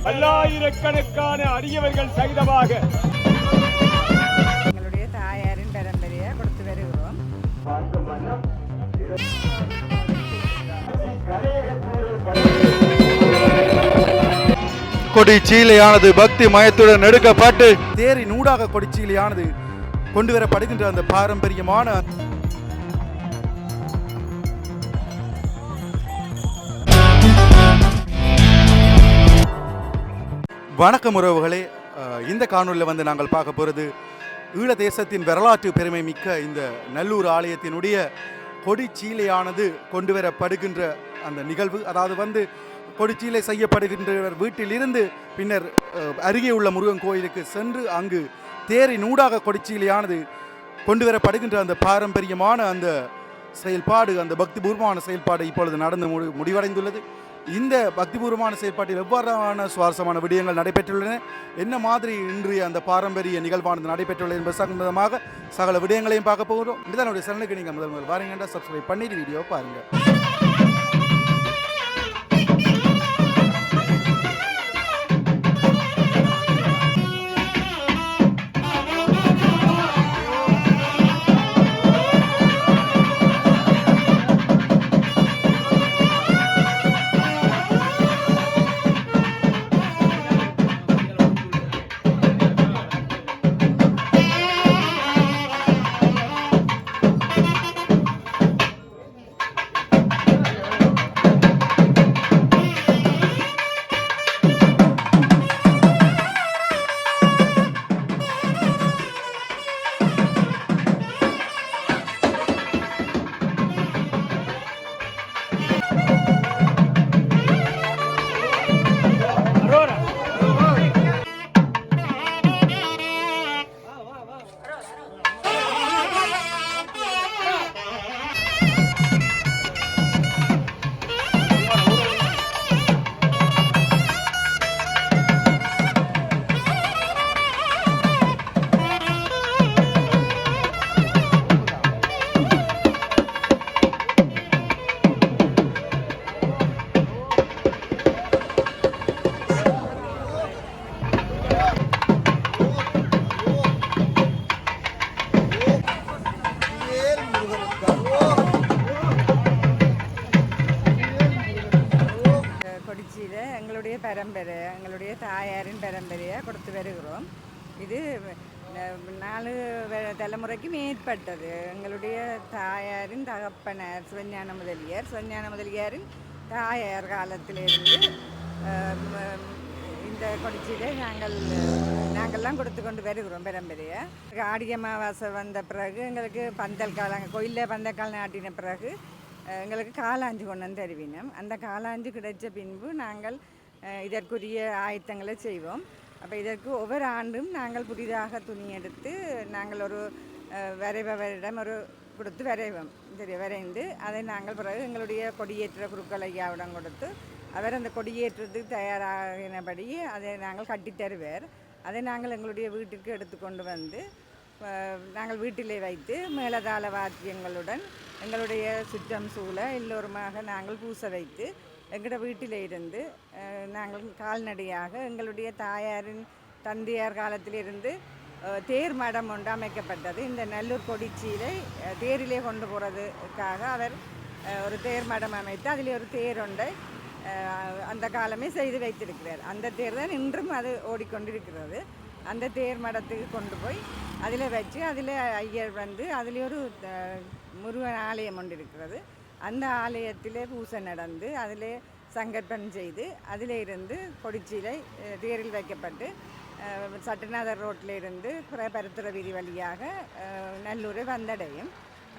பல்லாயிரக்கணக்கான அடியவர்கள் சகிதமாக எங்களுடைய தாயாரின் பரம்பரையை கொடுத்து வருகிறோம். கொடிச்சீலையானது பக்தி மயத்துடன் எடுக்கப்பட்டு தேரின் ஊடாக கொடிச்சீலையானது கொண்டு வரப்படுகின்ற அந்த பாரம்பரியமான வணக்கம் உறவுகளே. இந்த காணொலியில் வந்து நாங்கள் பார்க்க போகிறது ஈழ தேசத்தின் வரலாற்று பெருமை மிக்க இந்த நல்லூர் ஆலயத்தினுடைய கொடிச்சீலையானது கொண்டு வரப்படுகின்ற அந்த நிகழ்வு. அதாவது வந்து கொடிச்சீலை செய்யப்படுகின்றவர் வீட்டிலிருந்து பின்னர் அருகே உள்ள முருகன் கோயிலுக்கு சென்று அங்கு தேரின் ஊடாக கொடிச்சீலையானது கொண்டு வரப்படுகின்ற அந்த பாரம்பரியமான அந்த செயல்பாடு, அந்த பக்திபூர்வமான செயல்பாடு இப்பொழுது நடந்து முடிவடைந்துள்ளது. இந்த பக்திபூர்வமான செயல்பாட்டில் எவ்வாறான சுவாரஸ்யமான விடயங்கள் நடைபெற்றுள்ளன, என்ன மாதிரி இன்றைய அந்த பாரம்பரிய நிகழ்வானது நடைபெற்றுள்ளது என்பது சம்பந்தமாக சகல விடயங்களையும் பார்க்க போகிறோம். இதனுடைய சேனலுக்கு நீங்கள் முதல் வாரீங்கன்னா சப்ஸ்கிரைப் பண்ணிட்டு வீடியோ பாருங்கள். எங்களுடைய பரம்பரை, எங்களுடைய தாயாரின் பரம்பரையை கொடுத்து வருகிறோம். இது 4 தலைமுறைக்கு மேற்பட்டது. எங்களுடைய தாயாரின் தகப்பனார் சிவஞான முதலியாரின் தாயார் காலத்திலிருந்து இந்த கொடிச்சீலை நாங்கள்லாம் கொடுத்து கொண்டு வருகிறோம் பரம்பரையை. ஆடி அமாவாசை வந்த பிறகு எங்களுக்கு பந்தல் காலம், கோயிலில் பந்தல் காலம் நாட்டின பிறகு எங்களுக்கு காலாஞ்சு கொண்டு வந்து தருவினோம். அந்த காலாஞ்சு கிடைச்ச பின்பு நாங்கள் இதற்குரிய ஆயத்தங்களை செய்வோம். அப்போ இதற்கு ஒவ்வொரு ஆண்டும் நாங்கள் புதிதாக துணி எடுத்து நாங்கள் ஒரு வரைபவரிடம் கொடுத்து வரைந்து அதை நாங்கள் பிறகு எங்களுடைய கொடியேற்ற குருக்கள் ஐயாவிடம் கொடுத்து அவர் அந்த கொடியேற்றத்துக்கு தயாராகினபடி அதை நாங்கள் கட்டித்தருவார். அதை நாங்கள் எங்களுடைய வீட்டுக்கு எடுத்துக்கொண்டு வந்து நாங்கள் வீட்டிலே வைத்து மேலதாள வாத்தியங்களுடன் எங்களுடைய சுற்றம் சூழ எல்லோருமாக நாங்கள் பூச வைத்து எங்களோட வீட்டில் இருந்து நாங்கள் கால்நடையாக எங்களுடைய தாயாரின் தந்தையார் காலத்திலிருந்து தேர் மடம் ஒன்று அமைக்கப்பட்டது. இந்த நல்லூர் கொடிச்சீலை தேரிலே கொண்டு போகிறதுக்காக அவர் ஒரு தேர் மடம் அமைத்து அதில் ஒரு தேர் ஒன்றை அந்த காலமே செய்து வைத்திருக்கிறார். அந்த தேர் தான் இன்றும் அது ஓடிக்கொண்டிருக்கிறது. அந்த தேர் மடத்துக்கு கொண்டு போய் அதில் வச்சு அதில் ஐயர் வந்து அதில் ஒரு முருகன் ஆலயம் ஒன்று இருக்கிறது. அந்த ஆலயத்திலே பூசை நடந்து அதில் சங்கற்பன் செய்து அதில் இருந்து கொடிச்சீலை தேரில் வைக்கப்பட்டு சட்டநாதர் ரோட்டில் இருந்து பருத்துற வீதி வழியாக நல்லூரை வந்தடையும்.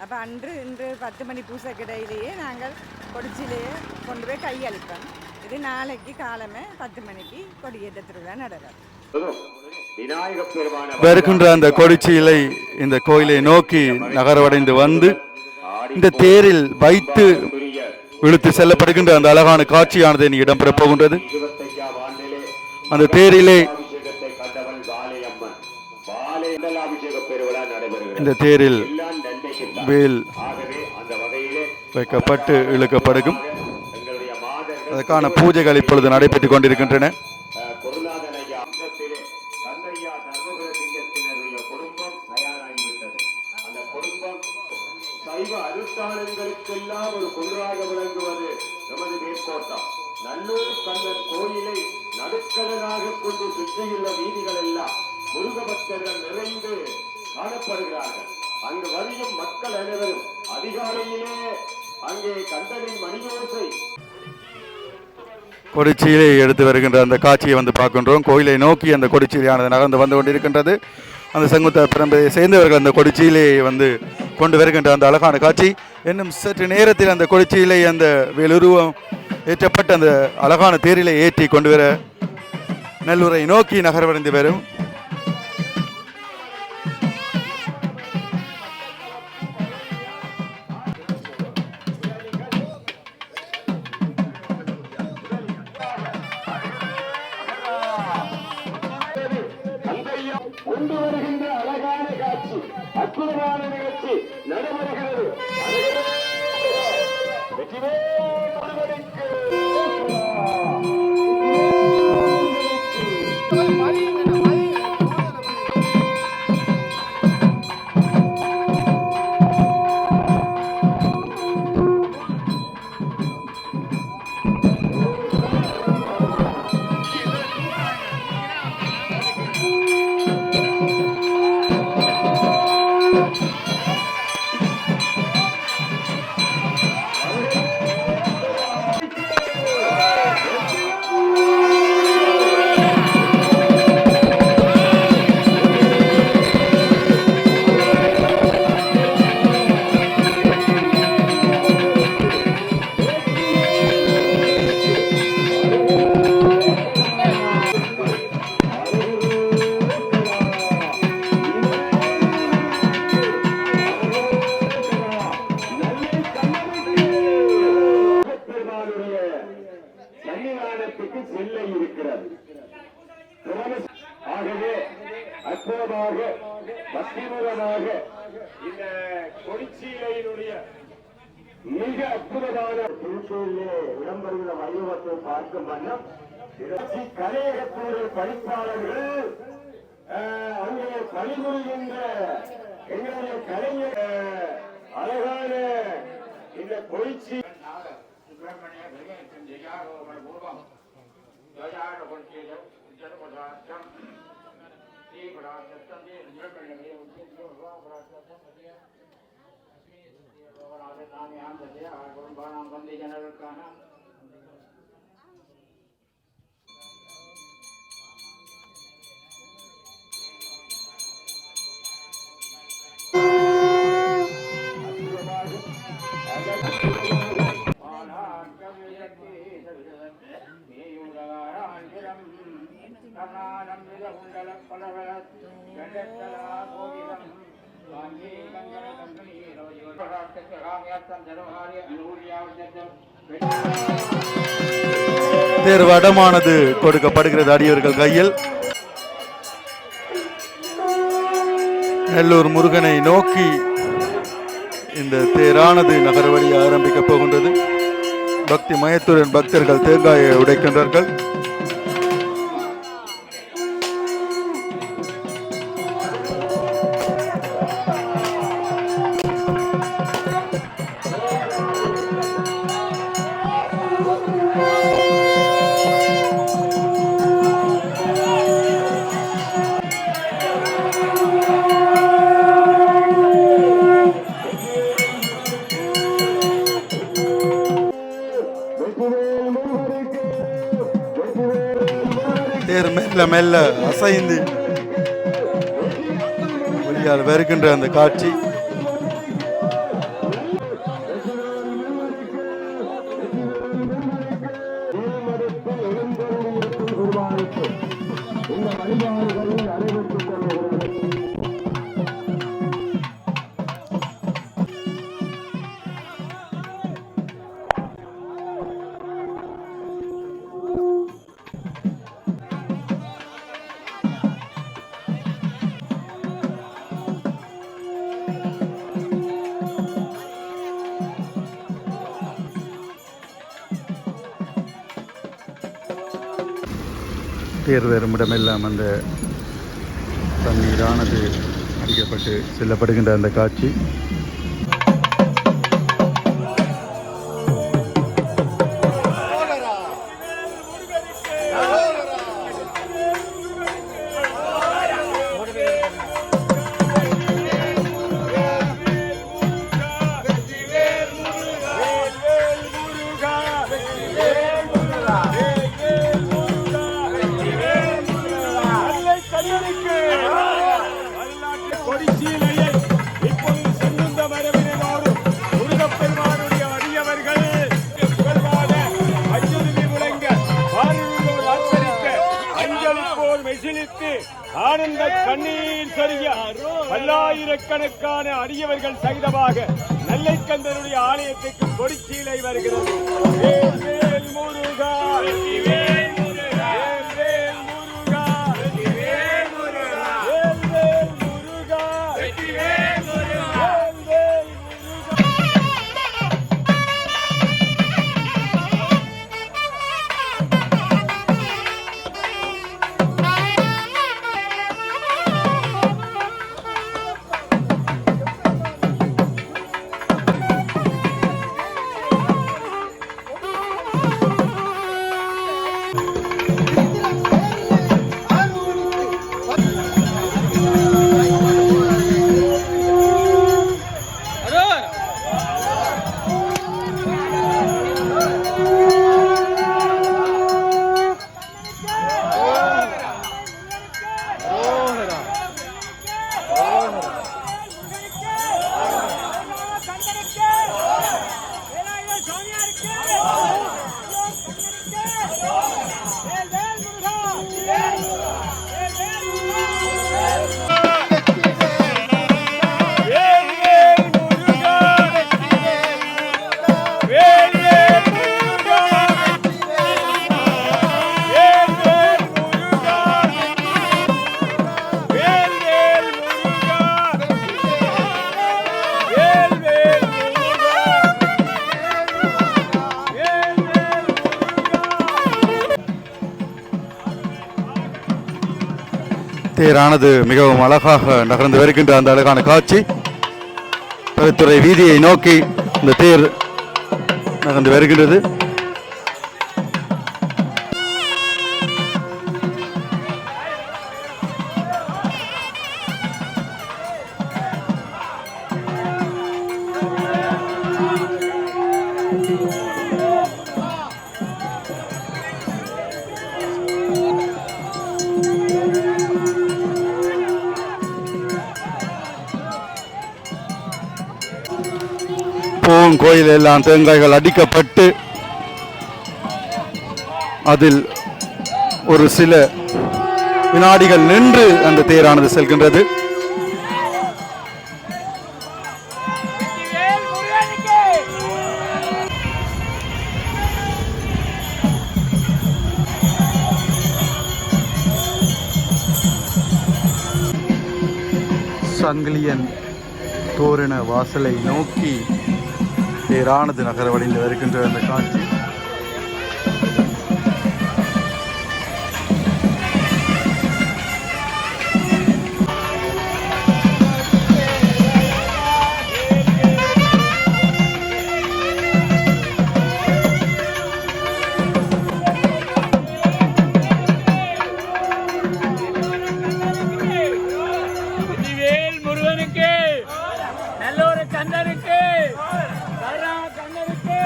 அப்போ இன்று 10 மணி பூசைக்கிடையிலேயே நாங்கள் கொடிச்சீலையை கொண்டு போய் கையளிப்போம். இது நாளைக்கு காலமே 10 மணிக்கு கொடியேற்ற திருவிழா நடக்கும். வருகின்ற அந்த கொடிச்சீலை இந்த கோயிலை நோக்கி நகரவடைந்து வந்து இந்த தேரில் வைத்து இழுத்து செல்லப்படுகின்ற அந்த அழகான காட்சியானது இனி இடம்பெற போகின்றது. அந்த தேரிலே இந்த தேரில் வேல் வைக்கப்பட்டு இழுக்கப்படும். அதற்கான பூஜைகள் இப்பொழுது நடைபெற்றுக் கொண்டிருக்கின்றன. சைவ அனுஷ்டானங்களுக்கெல்லாம் ஒரு பொருளாக விளங்குவது நமது மேற்கோட்டம். நல்லூர் கண்ணன் கோயிலை நடுக்கடலாக கொண்டு சுற்றியுள்ள வீதிகள் எல்லாம் முருக பக்தர்கள் நிறைந்து காணப்படுகிறார்கள். அங்கு வரியும் மக்கள் அனைவரும் அதிகாலையிலே அங்கே கண்டனின் மணியோசை கொடிச்சீலை எடுத்து வருகின்ற அந்த காட்சியை வந்து பார்க்கின்றோம். கோயிலை நோக்கி அந்த கொடிச்சீலையானது நகர்ந்து வந்து கொண்டிருக்கின்றது. அந்த செங்குத்த பிரம்பையை சேர்ந்தவர்கள் அந்த கொடிச்சீலையை வந்து கொண்டு வருகின்ற அந்த அழகான காட்சி. இன்னும் சற்று நேரத்தில் அந்த கொடிச்சீலை அந்த வேலுருவம் ஏற்றப்பட்ட அந்த அழகான தேரிலை ஏற்றி கொண்டு வர நல்லூரை நோக்கி நகர்வடைந்து வரும். கொண்டு வருகின்ற அழகான காட்சி, அற்புதமான நிகழ்ச்சி நடைபெறுகிறது. செல்லை இருக்கிறது. ஆகவே அற்புதமாக பக்திமூலமாக இந்த கொடிச்சீலையினுடைய மிக அற்புதமான திருச்சூரிலே இடம்பெறுகிற வைபவத்தை பார்க்கும் வண்ணம் கலையகத்துடைய படிப்பாளர்கள் அங்கே பணிபுரிகின்ற எங்களுடைய கலைஞர் அழகான இந்த கொடிச்சி தேர் வடமானது கொடுக்கப்படுகிறது அடியவர்கள் கையில். நெல்லூர் முருகனை நோக்கி இந்த தேரானது நகர வழி ஆரம்பிக்கப் போகின்றது. பக்தி மயத்துடன் பக்தர்கள் தேங்காயை உடைக்கின்றார்கள். தேர் மெல்ல மெல்ல அசைந்து வழியால் வருகின்ற அந்த காட்சி தேர் வரும் இடமெல்லாம் அந்த தண்ணீரானது அடிக்கப்பட்டு செல்லப்படுகின்ற அந்த காட்சி தரிசித்து ஆனந்த கண்ணீர் சொரிய பல்லாயிரக்கணக்கான அடியவர்கள் சகிதமாக நெல்லைக்கந்தனுடைய ஆலயத்துக்கு கொடிச்சீலை வருகிறது. வேல் வேல் முருகா, வேல் முருகா, வேல் முருகா, வேல் முருகா, வேல் வேல் முருகா, வேல் முருகா, வேல் வேல் முருகா. தேரானது மிகவும் அழகாக நகர்ந்து வருகின்ற அந்த அழகான காட்சி. பருத்துறை வீதியை நோக்கி இந்த தேர் நகர்ந்து வருகின்றது. கோயில் எல்லாம் தேங்காய்கள் அடிக்கப்பட்டு அதில் ஒரு சில வினாடிகள் நின்று அந்த தேரானது செல்கின்றது. சங்கிலியன் தோரண வாசலை நோக்கி தேரானது நகர வழியில் வருகின்ற அந்த காட்சி. வேல் முருகனுக்கு, நல்லூர் கந்தனுக்கு, கண்ணனுக்கு.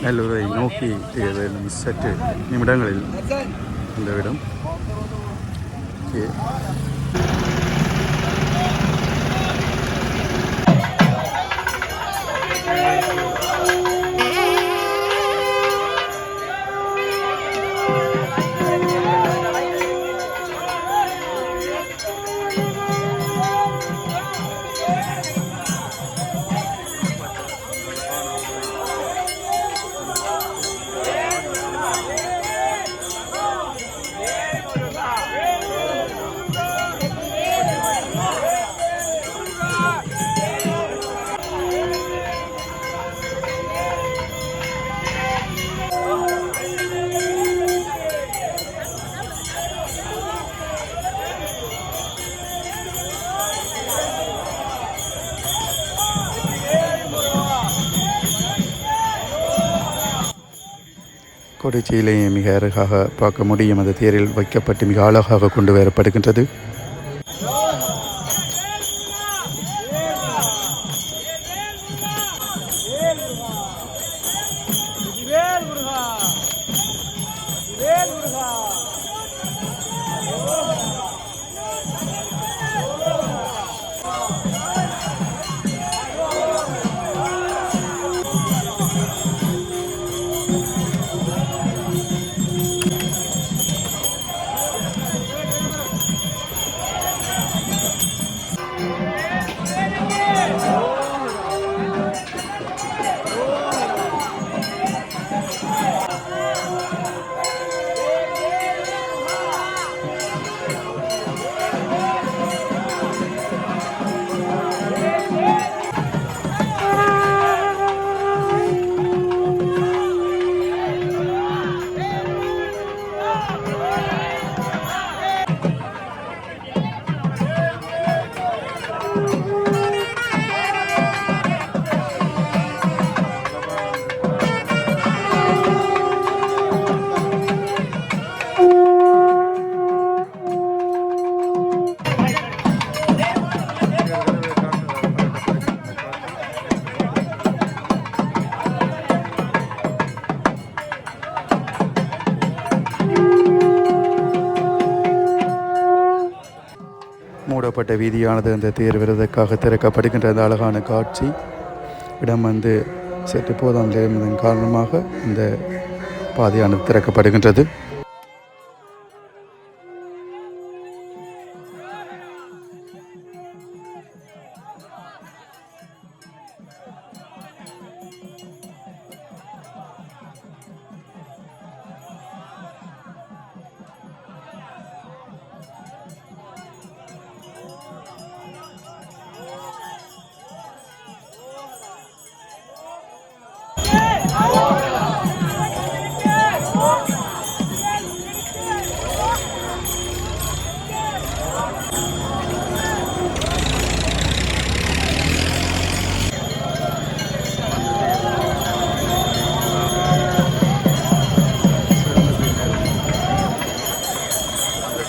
நெல்லூரை நோக்கி சற்று நிமிடங்களில் இந்த இடம். கொடிச்சீலையை மிக அழகாக பார்க்க முடியும். அந்த தேரில் வைக்கப்பட்டு மிக அழகாக கொண்டு வரப்படுகின்றது. மூடப்பட்ட வீதியானது அந்த தேர் விரதற்காக திறக்கப்படுகின்ற அந்த அழகான காட்சி இடம் சற்று போதாமல் இருந்ததன் காரணமாக இந்த பாதையானது திறக்கப்படுகின்றது.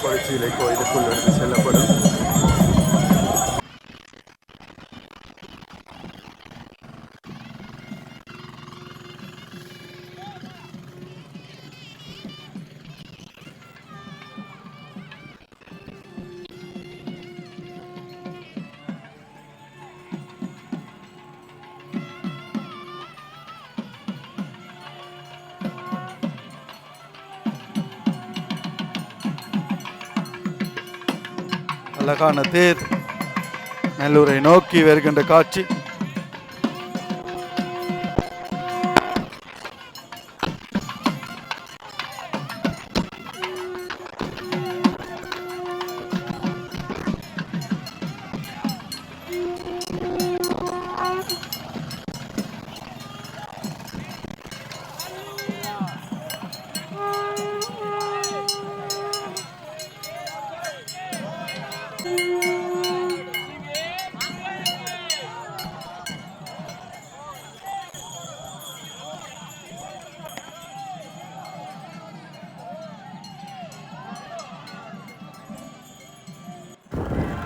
கொடிச்சீலை கோயிலுக்குள் எடுத்து செல்லப்படும். அழகான தேர் நல்லூரை நோக்கி வருகின்ற காட்சி.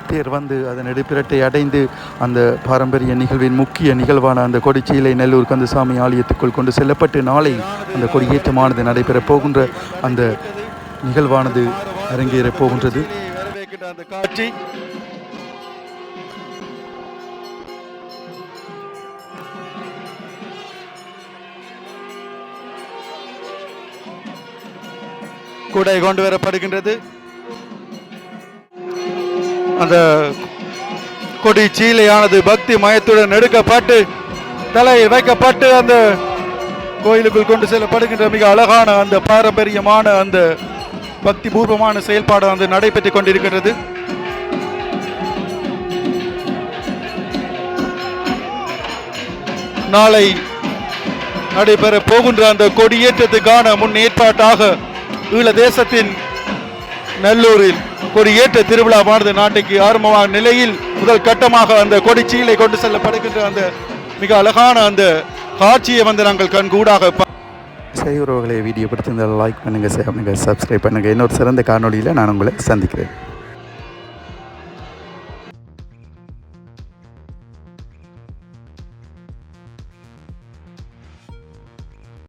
தேர் அதன் நெடுப்பிரட்டை அடைந்து அந்த பாரம்பரிய நிகழ்வின் முக்கிய நிகழ்வான அந்த கொடிச்சீலை நல்லூர் கந்தசாமி ஆலயத்துக்குள் கொண்டு செல்லப்பட்டு நாளை அந்த கொடியேற்றமானது நடைபெறப் போகின்ற அந்த நிகழ்வானது அரங்கேறப் போகின்றது. அந்த காட்சி கூடை கொண்டு வரப்படுகின்றது. அந்த கொடி சீலையானது பக்தி மயத்துடன் எடுக்கப்பட்டு தலையில் வைக்கப்பட்டு அந்த கோயிலுக்குள் கொண்டு செல்லப்படுகின்ற மிக அழகான அந்த பாரம்பரியமான அந்த பக்தி பூர்வமான செயல்பாடு நடைபெற்றுக் கொண்டிருக்கிறது. நாளை நடைபெற போகின்ற அந்த கொடியேற்றத்துக்கான முன் ஏற்பாட்டாக ஈழ தேசத்தின் நல்லூரில் கொடியேற்ற திருவிழாவானது நாட்டுக்கு ஆரம்பமான நிலையில் முதல் கட்டமாக அந்த கொடிச்சீலை கொண்டு செல்லப்படுகின்ற அந்த மிக அழகான அந்த காட்சியை நாங்கள் கண்கூடாக சரி உறவுகளை வீடியோ பிடிச்சிருந்தால் லைக் பண்ணுங்கள், ஷேர் பண்ணுங்கள், சப்ஸ்கிரைப் பண்ணுங்கள். இன்னொரு சிறந்த காணொளியில் நான் உங்களை சந்திக்கிறேன்.